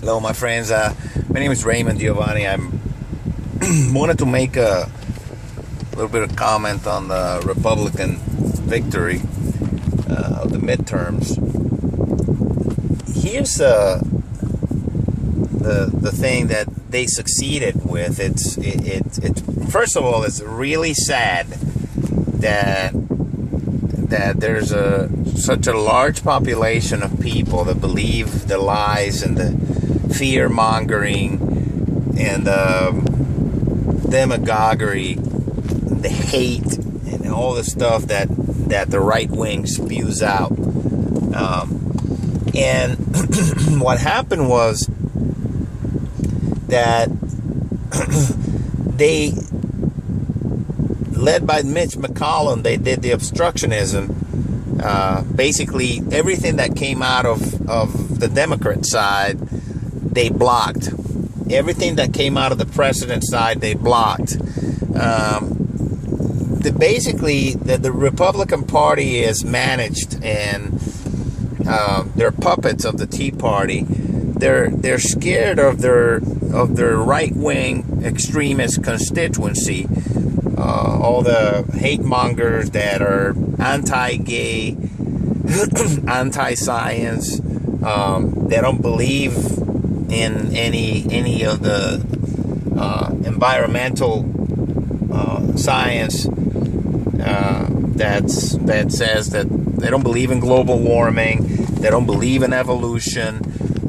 Hello, my friends. My name is Raymond Giovanni. I wanted to make a little bit of comment on the Republican victory of the midterms. Here's the thing that they succeeded with. It's first of all, it's really sad that there's such a large population of people that believe the lies and the fear mongering and demagoguery, the hate and all the stuff that the right wing spews out. And what happened was that they, led by Mitch McConnell, they did the obstructionism. Basically, everything that came out of the Democrat side, they blocked. Everything that came out of the president's side, they blocked. The Republican Party is managed, and they're puppets of the Tea Party. They're scared of their right-wing extremist constituency. All the hate mongers that are anti-gay, anti-science, they don't believe in any of the environmental science that says that they don't believe in global warming, they don't believe in evolution,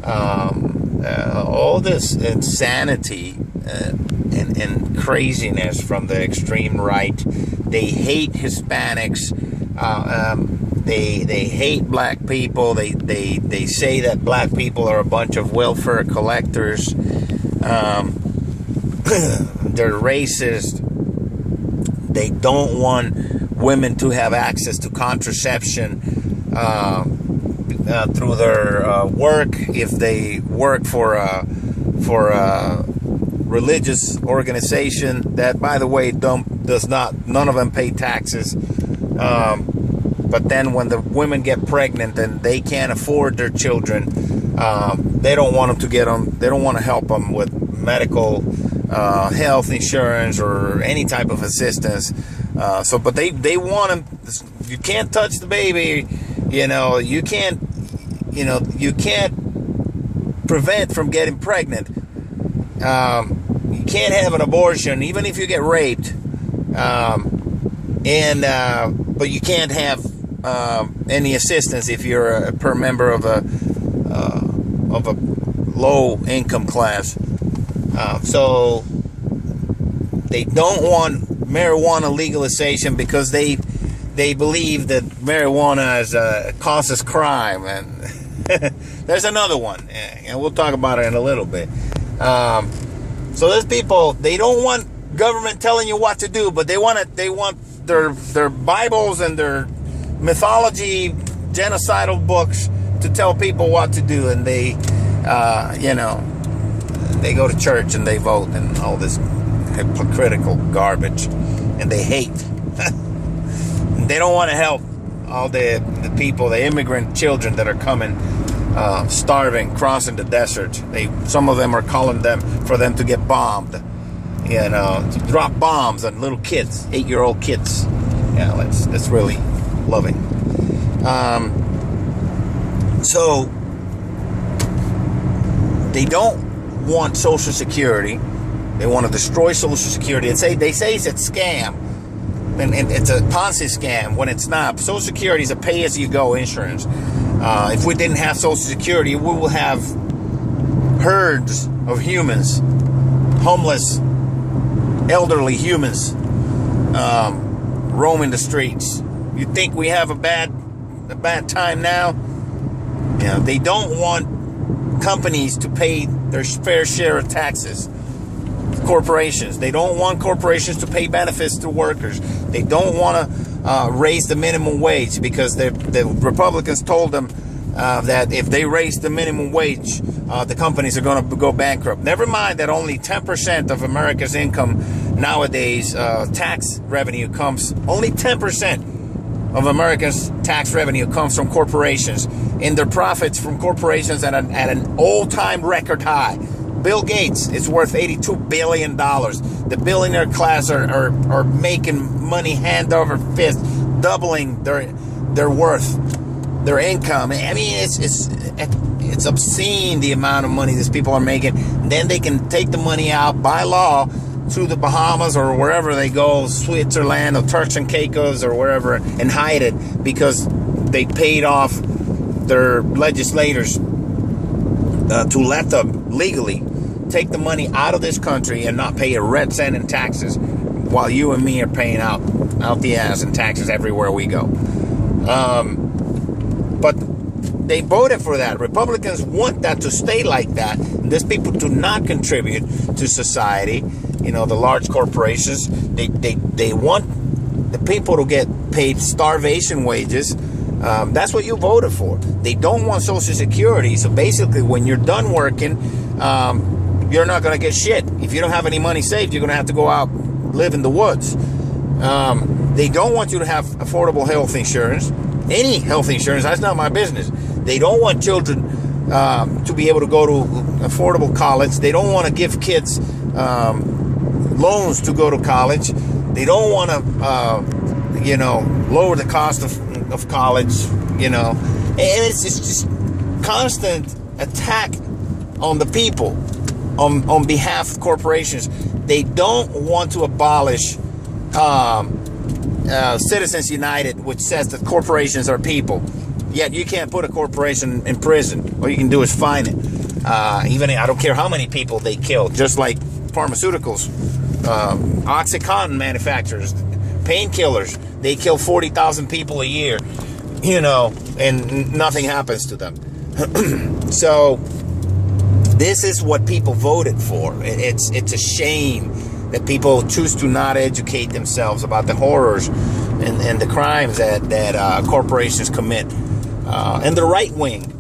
all this insanity and craziness from the extreme right. They hate Hispanics. They hate black people. They say that black people are a bunch of welfare collectors. They're racist. They don't want women to have access to contraception through their work. If they work for a religious organization that, by the way, none of them pay taxes. But then when the women get pregnant and they can't afford their children, they don't want them to get them. They don't want to help them with medical, health insurance or any type of assistance. But they want them. You can't touch the baby. You can't prevent from getting pregnant. You can't have an abortion, even if you get raped. But you can't have any assistance if you're a per member of a low income class. So they don't want marijuana legalization because they believe that marijuana causes crime. And there's another one, and we'll talk about it in a little bit. So there's people, they don't want government telling you what to do, but they want their Bibles and their mythology, genocidal books to tell people what to do, and they go to church and they vote and all this hypocritical garbage, and they hate. They don't want to help all the people, the immigrant children that are coming, starving, crossing the desert. Some of them are calling for them to get bombed, to drop bombs on little kids, 8-year-old kids. Yeah, that's really loving. So they don't want Social Security. They want to destroy Social Security. They say it's a scam, and it's a Ponzi scam when it's not. Social Security is a pay-as-you-go insurance. If we didn't have Social Security, we will have herds of humans, homeless, elderly humans, roaming the streets. You think we have a bad time now? They don't want companies to pay their fair share of taxes. Corporations. They don't want corporations to pay benefits to workers. They don't want to raise the minimum wage because the Republicans told them that if they raise the minimum wage, the companies are going to go bankrupt. Never mind that only 10% of America's income nowadays, tax revenue comes, only 10%. of Americans' tax revenue comes from corporations, and their profits from corporations at an all-time record high. Bill Gates is worth $82 billion. The billionaire class are making money hand over fist, doubling their worth, their income. I mean, it's obscene the amount of money these people are making. Then they can take the money out by law to the Bahamas or wherever they go, Switzerland or Turks and Caicos or wherever, and hide it because they paid off their legislators to let them legally take the money out of this country and not pay a red cent in taxes, while you and me are paying out the ass in taxes everywhere we go. But they voted for that. Republicans want that to stay like that. These people do not contribute to society. You know, the large corporations, they want the people to get paid starvation wages. That's what you voted for. They don't want Social Security. So basically, when you're done working, you're not going to get shit. If you don't have any money saved, you're going to have to go out, live in the woods. They don't want you to have affordable health insurance. Any health insurance, that's not my business. They don't want children to be able to go to affordable college. They don't want to give kids loans to go to college. They don't want to, lower the cost of college, And it's just constant attack on the people on behalf of corporations. They don't want to abolish Citizens United, which says that corporations are people. Yet you can't put a corporation in prison. All you can do is fine it. Even I don't care how many people they kill. Just like pharmaceuticals, OxyContin manufacturers, painkillers, they kill 40,000 people a year, and nothing happens to them. So this is what people voted for. It's a shame that people choose to not educate themselves about the horrors and the crimes that corporations commit. And the right wing,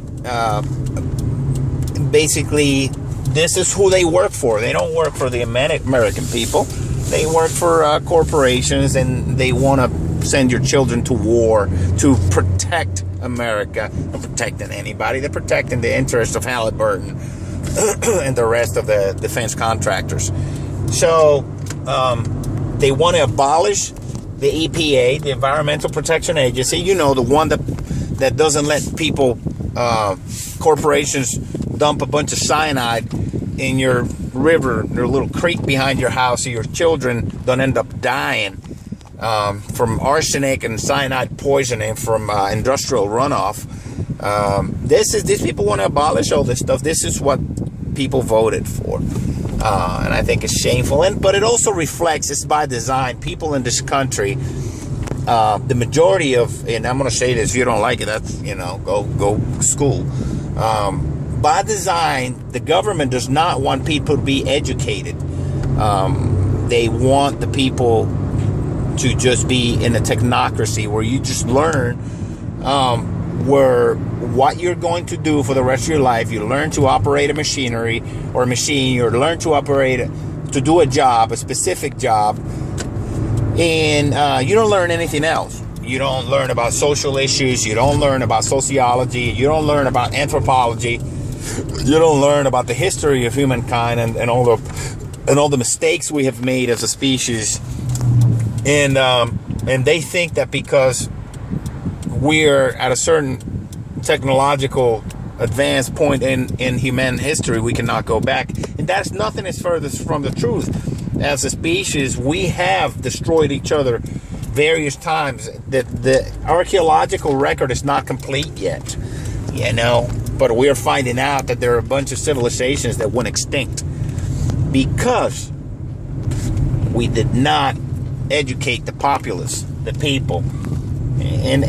basically, this is who they work for. They don't work for the American people. They work for corporations, and they want to send your children to war to protect America. Not protecting anybody. They're protecting the interests of Halliburton and the rest of the defense contractors. So they want to abolish the EPA, the Environmental Protection Agency, the one that doesn't let people, corporations, dump a bunch of cyanide in your river, your little creek behind your house, so your children don't end up dying from arsenic and cyanide poisoning from industrial runoff. These people want to abolish all this stuff. This is what people voted for. And I think it's shameful. But it also reflects, it's by design, people in this country, the majority of, and I'm going to say this, if you don't like it, that's, go school. By design, the government does not want people to be educated. They want the people to just be in a technocracy where you just learn what you're going to do for the rest of your life. You learn to operate a machinery or a machine. You learn to do a job, a specific job. And you don't learn anything else. You don't learn about social issues. You don't learn about sociology. You don't learn about anthropology. You don't learn about the history of humankind and all the mistakes we have made as a species. And they think that because we're at a certain technological advanced point in human history, we cannot go back. And that's nothing as furthest from the truth. As a species, we have destroyed each other various times. The archaeological record is not complete yet, but we're finding out that there are a bunch of civilizations that went extinct because we did not educate the populace, the people. And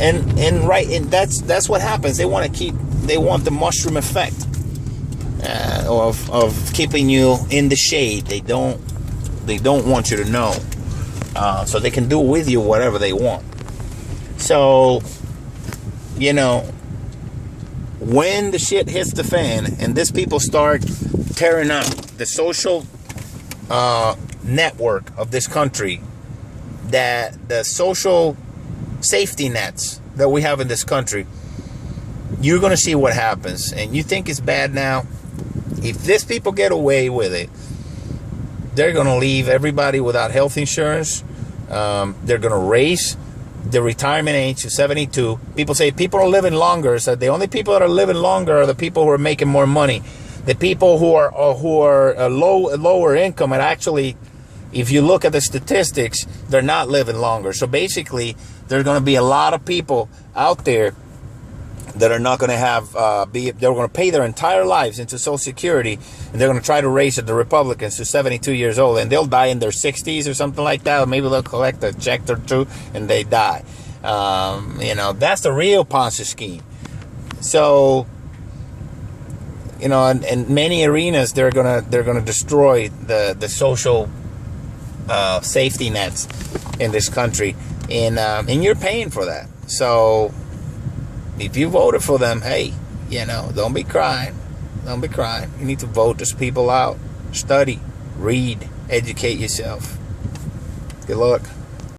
that's what happens. They want the mushroom effect of keeping you in the shade. They don't want you to know, so they can do with you whatever they want. So, when the shit hits the fan and these people start tearing up the social network of this country, that the social safety nets that we have in this country, you're going to see what happens. And you think it's bad now? If these people get away with it, they're going to leave everybody without health insurance. They're going to raise the retirement age to 72. People say people are living longer. So the only people that are living longer are the people who are making more money. The people who are lower income, and actually, if you look at the statistics, they're not living longer. So basically, there's going to be a lot of people out there that are not going to have, they're going to pay their entire lives into Social Security, and they're going to try to raise it, the Republicans, to 72 years old, and they'll die in their 60s or something like that. Or maybe they'll collect a check or two, and they die. That's the real Ponzi scheme. So, in many arenas, they're gonna destroy the social safety nets in this country, and you're paying for that. So if you voted for them, hey, don't be crying. Don't be crying. You need to vote these people out. Study, read, educate yourself. Good luck.